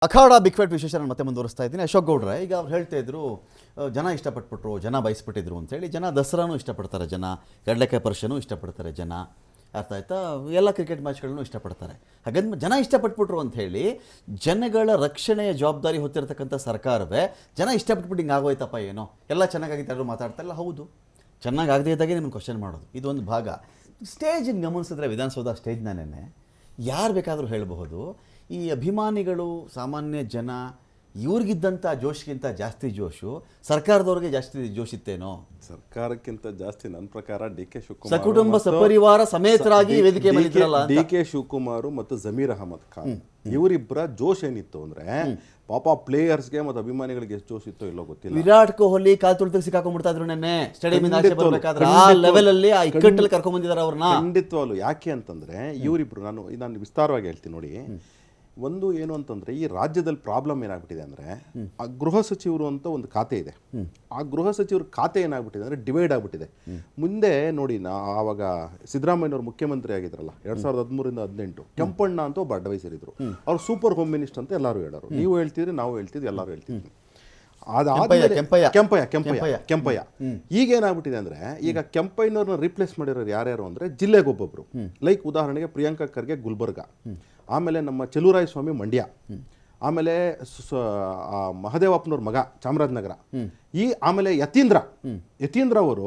ಅಖಾಡ big fight ವಿಶೇಷ ನಾನು ಮತ್ತೆ ಮುಂದುವರಿಸ್ತಾ ಇದ್ದೀನಿ. ಅಶೋಕ್ ಗೌಡ್ರೆ, ಈಗ ಅವ್ರು ಹೇಳ್ತಾ ಇದ್ರು ಜನ ಇಷ್ಟಪಟ್ಬಿಟ್ರು, ಜನ ಬಯಸ್ಬಿಟ್ಟಿದ್ರು ಅಂತೇಳಿ. ಜನ ದಸರಾನೂ ಇಷ್ಟಪಡ್ತಾರೆ, ಜನ ಕಡಲೆಕಾಯಿ ಪರ್ಷನೂ ಇಷ್ಟಪಡ್ತಾರೆ, ಜನ ಅರ್ಥ ಆಯ್ತಾ, ಎಲ್ಲ ಕ್ರಿಕೆಟ್ ಮ್ಯಾಚ್ಗಳನ್ನು ಇಷ್ಟಪಡ್ತಾರೆ. ಹಾಗಂದ್ರೆ ಜನ ಇಷ್ಟಪಟ್ಬಿಟ್ರು ಅಂಥೇಳಿ ಜನಗಳ ರಕ್ಷಣೆಯ ಜವಾಬ್ದಾರಿ ಹೊತ್ತಿರತಕ್ಕಂಥ ಸರ್ಕಾರವೇ ಜನ ಇಷ್ಟಪಟ್ಬಿಟ್ಟು ಹಿಂಗೆ ಆಗೋಯ್ತಪ್ಪ ಏನೋ ಎಲ್ಲ ಚೆನ್ನಾಗಿತ್ತು ಎಲ್ಲರೂ ಮಾತಾಡ್ತಾ ಇಲ್ಲ. ಹೌದು, ಚೆನ್ನಾಗಾಗದೇ ಇದ್ದಾಗೆ ನಿಮ್ಮನ್ನು ಕ್ವಶನ್ ಮಾಡೋದು ಇದೊಂದು ಭಾಗ. ಸ್ಟೇಜನ್ನು ಗಮನಿಸಿದ್ರೆ ವಿಧಾನಸೌಧ ಸ್ಟೇಜ್ನೇ ಯಾರು ಬೇಕಾದರೂ ಹೇಳಬಹುದು. ಈ ಅಭಿಮಾನಿಗಳು, ಸಾಮಾನ್ಯ ಜನ ಇವ್ರಿಗಿದ್ದಂಥ ಜೋಶ್ಗಿಂತ ಜಾಸ್ತಿ ಜೋಶು ಸರ್ಕಾರದವ್ರಿಗೆ ಜಾಸ್ತಿ ಜೋಶಿತ್ತೇನೋ? ಸರ್ಕಾರಕ್ಕಿಂತ ಜಾಸ್ತಿ ನನ್ನ ಪ್ರಕಾರ ಡಿ ಕೆ ಶಿವಕುಮಾರ್ ಸಕುಟುಂಬ ಸಪರಿವಾರ ಸಮೇತರಾಗಿ ವೇದಿಕೆ ಮೇಲಿದ್ರಲ್ಲ. ಡಿ ಕೆ ಶಿವಕುಮಾರ್ ಮತ್ತು ಜಮೀರ್ ಅಹಮದ್ ಖಾನ್ ಇವರಿಬ್ಬರ ಜೋಶ್ ಏನಿತ್ತು ಅಂದ್ರೆ ಪಾಪ ಪ್ಲೇಯರ್ಸ್ಗೆ ಮತ್ತು ಅಭಿಮಾನಿಗಳಿಗೆ ಎಷ್ಟು ಜೋಶ್ ಇತ್ತೋ ಇಲ್ಲೋ ಗೊತ್ತಿಲ್ಲ. ವಿರಾಟ್ ಕೊಹ್ಲಿ ಕಾಲ್ ತುಳಿದು ಸಿಕ್ಕಾಕೊಂಡ್ಬಿಡ್ತಾ ಇದ್ರು ನೆನ್ನೆ ಸ್ಟೇಡಿಯಂ ಆಚೆ ಬರ್ಬೇಕಾದ್ರೆ. ಆ ಲೆವೆಲ್ ಅಲ್ಲಿ ಆ ಇಕ್ಕಟ್ಟಲ್ಲಿ ಕರ್ಕೊಂಡ್ ಬಂದಿದ್ದಾರೆ ಅವ್ರನ್ನ. ಖಂಡಿತವಾಗ್ಲು. ಯಾಕೆ ಅಂತಂದ್ರೆ ಇವರಿಬ್ರು ನಾನು ವಿಸ್ತಾರವಾಗಿ ಹೇಳ್ತೀನಿ ನೋಡಿ. ಒಂದು ಏನು ಅಂತಂದ್ರೆ ಈ ರಾಜ್ಯದಲ್ಲಿ ಪ್ರಾಬ್ಲಮ್ ಏನಾಗ್ಬಿಟ್ಟಿದೆ ಅಂದ್ರೆ ಆ ಗೃಹ ಸಚಿವರು ಅಂತ ಒಂದು ಖಾತೆ ಇದೆ. ಆ ಗೃಹ ಸಚಿವರ ಖಾತೆ ಏನಾಗ್ಬಿಟ್ಟಿದೆ ಅಂದ್ರೆ ಡಿವೈಡ್ ಆಗ್ಬಿಟ್ಟಿದೆ. ಮುಂದೆ ನೋಡಿ, ಆವಾಗ ಸಿದ್ದರಾಮಯ್ಯನವರು ಮುಖ್ಯಮಂತ್ರಿ ಆಗಿದ್ರಲ್ಲ 2013ರಿಂದ 2018, ಕೆಂಪಣ್ಣ ಅಂತ ಒಬ್ಬ ಅಡ್ವೈಸರ್ ಇದ್ರು. ಅವ್ರು ಸೂಪರ್ ಹೋಮ್ ಮಿನಿಸ್ಟರ್ ಅಂತ ಎಲ್ಲರೂ ಹೇಳೋರು. ನೀವು ಹೇಳ್ತಿದ್ರಿ, ನಾವು ಹೇಳ್ತಿದ್ವಿ, ಎಲ್ಲರೂ ಹೇಳ್ತಿದ್ವಿ. ಕೆಂಪಯ್ಯ ಈಗ ಏನಾಗ್ಬಿಟ್ಟಿದೆ ಅಂದ್ರೆ, ಈಗ ಕೆಂಪಯ್ಯನವ್ರನ್ನ ರಿಪ್ಲೇಸ್ ಮಾಡಿರೋರು ಯಾರ್ಯಾರು ಅಂದ್ರೆ ಜಿಲ್ಲೆಗೊಬ್ಬೊಬ್ರು. ಲೈಕ್ ಉದಾಹರಣೆಗೆ ಪ್ರಿಯಾಂಕಾ ಖರ್ಗೆ ಗುಲ್ಬರ್ಗ, ಆಮೇಲೆ ನಮ್ಮ ಚೆಲುವರಾಯ ಸ್ವಾಮಿ ಮಂಡ್ಯ, ಆಮೇಲೆ ಮಹದೇವಪ್ಪನವ್ರ ಮಗ ಚಾಮರಾಜನಗರ, ಆಮೇಲೆ ಯತೀಂದ್ರ ಅವರು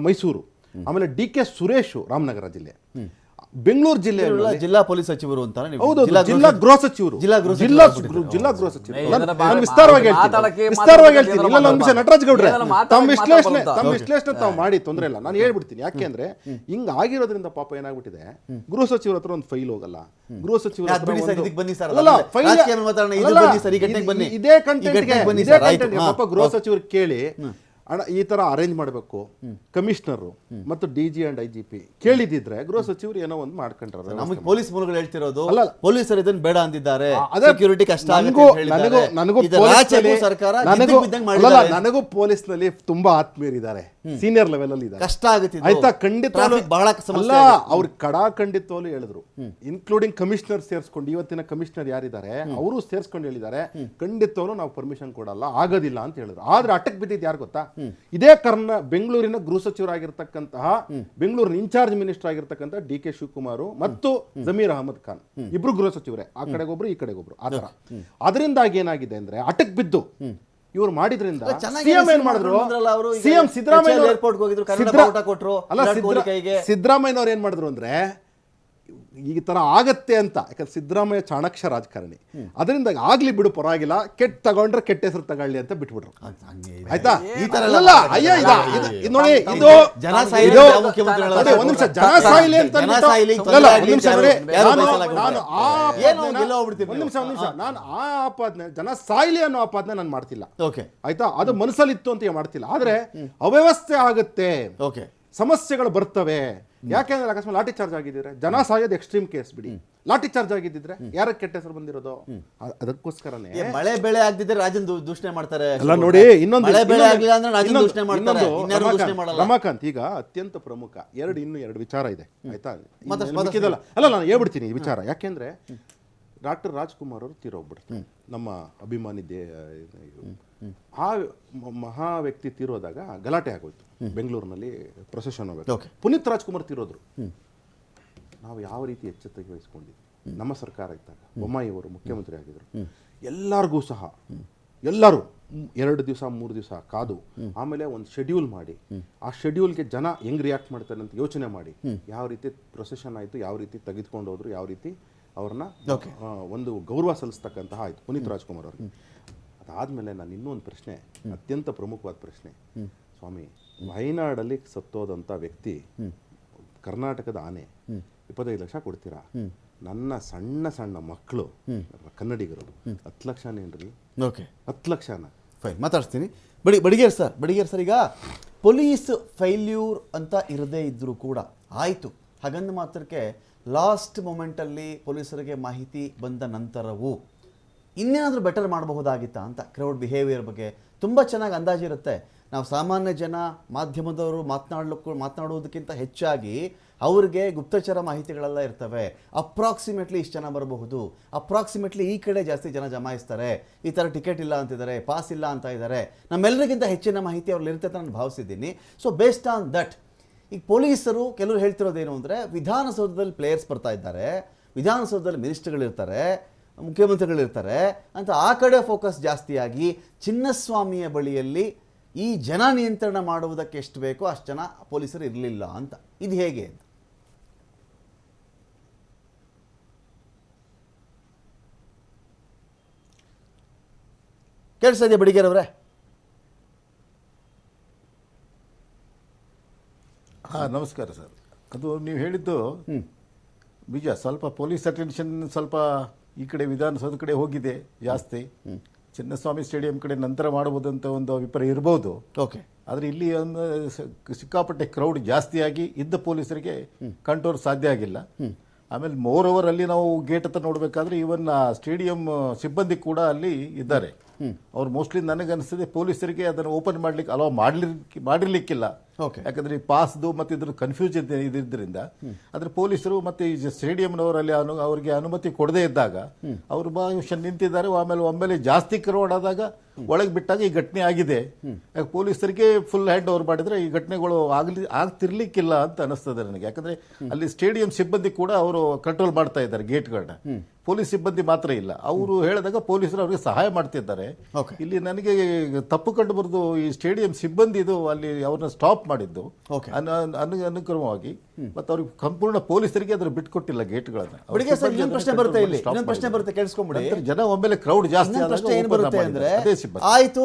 ಮೈಸೂರು, ಆಮೇಲೆ ಡಿ ಕೆ ಸುರೇಶ್ ರಾಮನಗರ ಜಿಲ್ಲೆ, ಬೆಂಗಳೂರು ಜಿಲ್ಲೆ ಜಿಲ್ಲಾ ಪೊಲೀಸ್ ಸಚಿವರು ಅಂತ. ಹೌದು, ಜಿಲ್ಲಾ ಗೃಹ ಸಚಿವರು. ನಾನು ವಿಸ್ತಾರವಾಗಿ ಹೇಳ್ತೀನಿ. ಇಲ್ಲ, ಒಂದು ನಿಮಿಷ ನಟರಾಜ್ ಗೌಡ್ರೆ, ತಮ್ಮ ವಿಶ್ಲೇಷಣೆ ತಾವು ಮಾಡಿ, ತೊಂದರೆ ಇಲ್ಲ, ನಾನು ಹೇಳ್ಬಿಡ್ತೀನಿ. ಯಾಕೆಂದ್ರೆ ಹಿಂಗ ಆಗಿರೋದ್ರಿಂದ ಪಾಪ ಏನಾಗ್ಬಿಟ್ಟಿದೆ, ಗೃಹ ಸಚಿವರ ಹತ್ರ ಒಂದು ಫೈಲ್ ಹೋಗಲ್ಲ. ಗೃಹ ಸಚಿವರ ಇದೇ ಕಂಟೆಂಟ್ ಪಾಪ ಗೃಹ ಸಚಿವರು ಕೇಳಿ ಈ ತರ ಅರೇಂಜ್ ಮಾಡಬೇಕು. ಕಮಿಷನರು ಮತ್ತು ಡಿಜಿ ಅಂಡ್ IGP ಕೇಳಿದಿದ್ರೆ ಗೃಹ ಸಚಿವರು ಏನೋ ಒಂದು ಮಾಡ್ಕೊಂಡ್ರೆ. ನಮಗೆ ಪೊಲೀಸ್ ಮೂಲಗಳು ಹೇಳ್ತಿರೋದು ಪೊಲೀಸರು ಇದನ್ನ ಬೇಡ ಅಂದಿದ್ದಾರೆ, ಸೆಕ್ಯೂರಿಟಿ ಕಷ್ಟ. ನನಗೂ ಪೊಲೀಸ್ ನಲ್ಲಿ ತುಂಬಾ ಆತ್ಮೀಯರಿದ್ದಾರೆ, ಸೀನಿಯರ್ ಲೆವೆಲ್ ಅಲ್ಲಿ ಇದ್ದಾರೆ. ಕಷ್ಟ ಆಗುತ್ತೆ ಆಯ್ತಾ, ಖಂಡಿತ ಬಹಳ ಅಲ್ಲ, ಅವ್ರು ಖಂಡಿತವಾಗ್ಲೂ ಹೇಳಿದ್ರು, ಇನ್ಕ್ಲೂಡಿಂಗ್ ಕಮಿಷನರ್ ಸೇರಿಸ್ಕೊಂಡು, ಇವತ್ತಿನ ಕಮಿಷನರ್ ಯಾರಿದ್ದಾರೆ ಅವರು ಸೇರಿಸ್ಕೊಂಡು ಹೇಳಿದ್ದಾರೆ, ಖಂಡಿತವಾಗ್ಲೂ ನಾವು ಪರ್ಮಿಷನ್ ಕೊಡಲ್ಲ, ಆಗೋದಿಲ್ಲ ಅಂತ ಹೇಳಿದ್ರು. ಆದ್ರೆ ಅಟಕ್ ಬಿದ್ದಿದ್ದು ಯಾರು ಗೊತ್ತಾ? ಇದೇ ಬೆಂಗಳೂರಿನ ಗೃಹ ಸಚಿವರಾಗಿರ್ತಕ್ಕಂತಹ, ಬೆಂಗಳೂರಿನ ಇನ್ಚಾರ್ಜ್ ಮಿನಿಸ್ಟರ್ ಆಗಿರ್ತಕ್ಕಂಥ ಡಿ ಕೆ ಶಿವಕುಮಾರ್ ಮತ್ತು ಜಮೀರ್ ಅಹಮದ್ ಖಾನ್, ಇಬ್ರು ಗೃಹ ಸಚಿವರೇ, ಆ ಕಡೆಗೊಬ್ರು ಈ ಕಡೆಗೊಬ್ರು. ಆ ತರ ಅದರಿಂದಾಗಿ ಏನಾಗಿದೆ ಅಂದ್ರೆ, ಅಟಕ್ ಬಿದ್ದು ಇವ್ರು ಮಾಡಿದ್ರಿಂದ ಸಿಎಂ ಏನ್ ಮಾಡಿದ್ರು, ಸಿಎಂ ಸಿದ್ದರಾಮಯ್ಯನವ್ರು ಏನ್ ಮಾಡಿದ್ರು ಅಂದ್ರೆ, ಈ ತರ ಆಗತ್ತೆ ಅಂತ. ಯಾಕಂದ್ರೆ ಸಿದ್ದರಾಮಯ್ಯ ಚಾಣಕ್ಷ ರಾಜಕಾರಣಿ, ಅದರಿಂದ ಆಗ್ಲಿ ಬಿಡು ಪರವಾಗಿಲ್ಲ, ಕೆಟ್ಟ ತಗೊಂಡ್ರೆ ಕೆಟ್ಟ ಹೆಸರು ತಗೊಳ್ಳಿ ಅಂತ ಬಿಟ್ಬಿಟ್ರು. ಆಯ್ತಾ? ಈ ತರ ನೋಡಿ, ಇದು ಜನ ಸಾಯಿಲಿ ಅಂತ ನಾನು ಆ ಆಪಾದನೆ, ಜನ ಸಾಯಿಲಿ ಅನ್ನೋ ಆಪಾದನೆ ನಾನು ಮಾಡ್ತಿಲ್ಲ. ಆಯ್ತಾ? ಅದು ಮನಸ್ಸಲ್ಲಿತ್ತು ಅಂತ ಮಾಡ್ತಿಲ್ಲ. ಆದ್ರೆ ಅವ್ಯವಸ್ಥೆ ಆಗುತ್ತೆ, ಸಮಸ್ಯೆಗಳು ಬರ್ತವೆ. ಯಾಕೆಂದ್ರೆ ಅಕಸ್ಮಾತ್ ಲಾಠಿ ಚಾರ್ಜ್ ಆಗಿದ್ರೆ, ಜನ ಸಾಯೋದು ಎಕ್ಸ್ಟ್ರೀಮ್ ಕೇಸ್ ಬಿಡಿ, ಲಾಠಿ ಚಾರ್ಜ್ ಆಗಿದ್ದಿದ್ರೆ ಯಾರ ಕೆಟ್ಟ ಹೆಸರು ಬಂದಿರೋದು? ಅದಕ್ಕೋಸ್ಕರನೇ ಮಳೆ ಬೆಳೆ ಆಗದಿದ್ರೆ ರಾಜನ್ ದೂಷಣೆ ಮಾಡ್ತಾರೆ. ಅಲ್ಲ ನೋಡಿ, ರಮಾಕಾಂತ್, ಈಗ ಅತ್ಯಂತ ಪ್ರಮುಖ ಎರಡು ವಿಚಾರ ಇದೆ. ಆಯ್ತಾ? ಅಲ್ಲ, ನಾನು ಹೇಳ್ಬಿಡ್ತೀನಿ ಈ ವಿಚಾರ. ಯಾಕೆಂದ್ರೆ ಡಾಕ್ಟರ್ ರಾಜ್ಕುಮಾರ್ ಅವರು ತೀರೋಗ್ಬಿಡ್ತಾರೆ, ನಮ್ಮ ಅಭಿಮಾನಿ. ಆ ಮಹಾ ವ್ಯಕ್ತಿ ತೀರೋದಾಗ ಗಲಾಟೆ ಆಗೋಯ್ತು ಬೆಂಗಳೂರಿನಲ್ಲಿ, ಪ್ರೊಸೆಷನ್ ಹೋಗ್ಬೇಕು. ಪುನೀತ್ ರಾಜ್ಕುಮಾರ್ ತೀರೋದ್ರು. ನಾವು ಯಾವ ರೀತಿ ಎಚ್ಚೆತ್ತಗೆ ವಹಿಸ್ಕೊಂಡಿದ್ವಿ ನಮ್ಮ ಸರ್ಕಾರ ಇದ್ದಾಗ, ಬೊಮ್ಮಾಯಿ ಅವರು ಮುಖ್ಯಮಂತ್ರಿ ಆಗಿದ್ರು, ಎಲ್ಲರಿಗೂ ಸಹ ಎಲ್ಲರೂ 2 ದಿವಸ 3 ದಿವಸ ಕಾದು, ಆಮೇಲೆ ಒಂದು ಶೆಡ್ಯೂಲ್ ಮಾಡಿ, ಆ ಶೆಡ್ಯೂಲ್ಗೆ ಜನ ಹೆಂಗ್ ರಿಯಾಕ್ಟ್ ಮಾಡ್ತಾರೆ ಅಂತ ಯೋಚನೆ ಮಾಡಿ, ಯಾವ ರೀತಿ ಪ್ರೊಸೆಷನ್ ಆಯಿತು, ಯಾವ ರೀತಿ ತೆಗೆದುಕೊಂಡು ಹೋದ್ರು, ಯಾವ ರೀತಿ ಅವ್ರನ್ನ ಒಂದು ಗೌರವ ಸಲ್ಲಿಸ್ತಕ್ಕಂತಹ ಆಯ್ತು ಪುನೀತ್ ರಾಜ್ಕುಮಾರ್ ಅವ್ರಿಗೆ. ಅದಾದ್ಮೇಲೆ ನಾನು ಇನ್ನೊಂದು ಪ್ರಶ್ನೆ, ಅತ್ಯಂತ ಪ್ರಮುಖವಾದ ಪ್ರಶ್ನೆ, ಸ್ವಾಮಿ, ವಯನಾಡಲ್ಲಿ ಸತ್ತೋದಂಥ ವ್ಯಕ್ತಿ ಕರ್ನಾಟಕದ ಆನೆ, 25 ಲಕ್ಷ ಕೊಡ್ತೀರಾ? ನನ್ನ ಸಣ್ಣ ಸಣ್ಣ ಮಕ್ಕಳು ಕನ್ನಡಿಗರು 10 ಲಕ್ಷನೇನ್ರಿ? 10 ಲಕ್ಷನ ಫೈನ್, ಮಾತಾಡ್ತೀನಿ. ಬಡಿಗೇರ್ ಸರ್, ಈಗ ಪೊಲೀಸ್ ಫೈಲ್ಯೂರ್ ಅಂತ ಇರದೇ ಇದ್ರೂ ಕೂಡ ಆಯಿತು, ಹಾಗಂದ ಮಾತ್ರಕ್ಕೆ ಲಾಸ್ಟ್ ಮೊಮೆಂಟಲ್ಲಿ ಪೊಲೀಸರಿಗೆ ಮಾಹಿತಿ ಬಂದ ನಂತರವೂ ಇನ್ನೇನಾದರೂ ಬೆಟರ್ ಮಾಡಬಹುದಾಗಿತ್ತಾ ಅಂತ. ಕ್ರೌಡ್ ಬಿಹೇವಿಯರ್ ಬಗ್ಗೆ ತುಂಬ ಚೆನ್ನಾಗಿ ಅಂದಾಜಿರುತ್ತೆ. ನಾವು ಸಾಮಾನ್ಯ ಜನ, ಮಾಧ್ಯಮದವರು ಮಾತನಾಡೋದಕ್ಕಿಂತ ಹೆಚ್ಚಾಗಿ ಅವ್ರಿಗೆ ಗುಪ್ತಚರ ಮಾಹಿತಿಗಳೆಲ್ಲ ಇರ್ತವೆ. ಅಪ್ರಾಕ್ಸಿಮೇಟ್ಲಿ ಇಷ್ಟು ಜನ ಬರಬಹುದು, ಅಪ್ರಾಕ್ಸಿಮೇಟ್ಲಿ ಈ ಕಡೆ ಜಾಸ್ತಿ ಜನ ಜಮಾಯಿಸ್ತಾರೆ, ಈ ಥರ ಟಿಕೆಟ್ ಇಲ್ಲ ಅಂತಿದ್ದಾರೆ, ಪಾಸ್ ಇಲ್ಲ ಅಂತ ಇದ್ದಾರೆ, ನಮ್ಮೆಲ್ಲರಿಗಿಂತ ಹೆಚ್ಚಿನ ಮಾಹಿತಿ ಅವ್ರಲ್ಲಿ ಇರುತ್ತೆ ಅಂತ ನಾನು ಭಾವಿಸಿದ್ದೀನಿ. ಸೊ ಬೇಸ್ಡ್ ಆನ್ ದಟ್ ಈಗ ಪೊಲೀಸರು ಕೆಲವರು ಹೇಳ್ತಿರೋದೇನು ಅಂದರೆ, ವಿಧಾನಸೌಧದಲ್ಲಿ ಪ್ಲೇಯರ್ಸ್ ಬರ್ತಾ ಇದ್ದಾರೆ, ವಿಧಾನಸೌಧದಲ್ಲಿ ಮಿನಿಸ್ಟರ್ಗಳಿರ್ತಾರೆ, ಮುಖ್ಯಮಂತ್ರಿಗಳಿರ್ತಾರೆ ಅಂತ ಆ ಕಡೆ ಫೋಕಸ್ ಜಾಸ್ತಿಯಾಗಿ ಚಿನ್ನಸ್ವಾಮಿಯ ಬಳಿಯಲ್ಲಿ ಈ ಜನ ನಿಯಂತ್ರಣ ಮಾಡುವುದಕ್ಕೆ ಎಷ್ಟು ಬೇಕೋ ಅಷ್ಟು ಜನ ಪೊಲೀಸರು ಇರಲಿಲ್ಲ ಅಂತ. ಇದು ಹೇಗೆ ಅಂತ ಕೇಳಿಸ್ತಾ ಇದೆಯಾ ಬಡಿಗೇರವ್ರೆ? ಹಾಂ, ನಮಸ್ಕಾರ ಸರ್. ಅದು ನೀವು ಹೇಳಿದ್ದು ನಿಜ. ಸ್ವಲ್ಪ ಪೊಲೀಸ್ ಅಟೆನ್ಷನ್ ಸ್ವಲ್ಪ ಈ ಕಡೆ ವಿಧಾನಸೌಧ ಕಡೆ ಹೋಗಿದೆ ಜಾಸ್ತಿ. ಚಿನ್ನಸ್ವಾಮಿ ಸ್ಟೇಡಿಯಂ ಕಡೆ ನಂತರ ಮಾಡಬಹುದಂತ ಒಂದು ಅಭಿಪ್ರಾಯ ಇರಬಹುದು. ಓಕೆ. ಆದರೆ ಇಲ್ಲಿ ಒಂದು ಸಿಕ್ಕಾಪಟ್ಟೆ ಕ್ರೌಡ್ ಜಾಸ್ತಿಯಾಗಿ ಇದ್ದ ಪೊಲೀಸರಿಗೆ ಕಂಟ್ರೋಲ್ ಸಾಧ್ಯ ಆಗಿಲ್ಲ. ಆಮೇಲೆ ಮೋರ್ ಓವರ್ ಅಲ್ಲಿ ನಾವು ಗೇಟ್ ಹತ್ರ ನೋಡಬೇಕಾದ್ರೆ ಈವನ್ ಸ್ಟೇಡಿಯಂ ಸಿಬ್ಬಂದಿ ಕೂಡ ಅಲ್ಲಿ ಇದ್ದಾರೆ. ಅವ್ರು ಮೋಸ್ಟ್ಲಿ ನನಗನ್ನಿಸ್ತದೆ ಪೊಲೀಸರಿಗೆ ಅದನ್ನು ಓಪನ್ ಮಾಡ್ಲಿಕ್ಕೆ ಅಲೋ ಮಾಡಿರ್ಲಿಕ್ಕಿಲ್ಲ. ಯಾಕಂದ್ರೆ ಈ ಪಾಸ್ದು ಮತ್ತೆ ಇದ್ರ ಕನ್ಫ್ಯೂಷನ್ ಇದ್ರಿಂದ ಆದ್ರೆ ಪೊಲೀಸರು ಮತ್ತೆ ಈ ಸ್ಟೇಡಿಯಂನವರಲ್ಲಿ ಅವರಿಗೆ ಅನುಮತಿ ಕೊಡದೇ ಇದ್ದಾಗ ಅವರು ಬಹುಶಃ ನಿಂತಿದ್ದಾರೆ. ಆಮೇಲೆ ಒಮ್ಮೆಲೆ ಜಾಸ್ತಿ ಕ್ರೌಡ್ ಆದಾಗ ಒಳಗೆ ಬಿಟ್ಟಾಗ ಈ ಘಟನೆ ಆಗಿದೆ. ಪೊಲೀಸರಿಗೆ ಫುಲ್ ಹ್ಯಾಂಡ್ ಓವರ್ ಮಾಡಿದ್ರೆ ಈ ಘಟನೆಗಳು ಆಗ್ತಿರ್ಲಿಕ್ಕಿಲ್ಲ ಅಂತ ಅನಿಸ್ತದೆ ನನಗೆ. ಯಾಕಂದ್ರೆ ಅಲ್ಲಿ ಸ್ಟೇಡಿಯಂ ಸಿಬ್ಬಂದಿ ಕೂಡ ಅವರು ಕಂಟ್ರೋಲ್ ಮಾಡ್ತಾ ಇದ್ದಾರೆ ಗೇಟ್ಗಳನ್ನ, ಪೊಲೀಸ್ ಸಿಬ್ಬಂದಿ ಮಾತ್ರ ಇಲ್ಲ. ಅವರು ಹೇಳಿದಾಗ ಪೊಲೀಸರು ಅವರಿಗೆ ಸಹಾಯ ಮಾಡ್ತಿದ್ದಾರೆ. ಇಲ್ಲಿ ನನಗೆ ತಪ್ಪು ಕಂಡು ಬರೋದು ಈ ಸ್ಟೇಡಿಯಂ ಸಿಬ್ಬಂದಿ ಇದು ಅಲ್ಲಿ ಅವ್ರನ್ನ ಸ್ಟಾಪ್ ಮಾಡಿದ್ದು ಅನುಕ್ರಮವಾಗಿ, ಮತ್ತೆ ಅವ್ರಿಗೆ ಸಂಪೂರ್ಣ ಪೊಲೀಸರಿಗೆ ಅದ್ರ ಬಿಟ್ಕೊಟ್ಟಿಲ್ಲ ಗೇಟ್ಗಳನ್ನ. ಪ್ರಶ್ನೆ ಬರುತ್ತೆ ಇಲ್ಲಿ, ಪ್ರಶ್ನೆ ಬರುತ್ತೆ ಕೇಳಿಸ್ಕೊಂಡ್ಬಿಡಿ. ಜನ ಒಮ್ಮೆಲೆ ಕ್ರೌಡ್ ಜಾಸ್ತಿ ಪ್ರಶ್ನೆ ಏನ್ ಬರುತ್ತೆ ಅಂದ್ರೆ, ಆಯ್ತು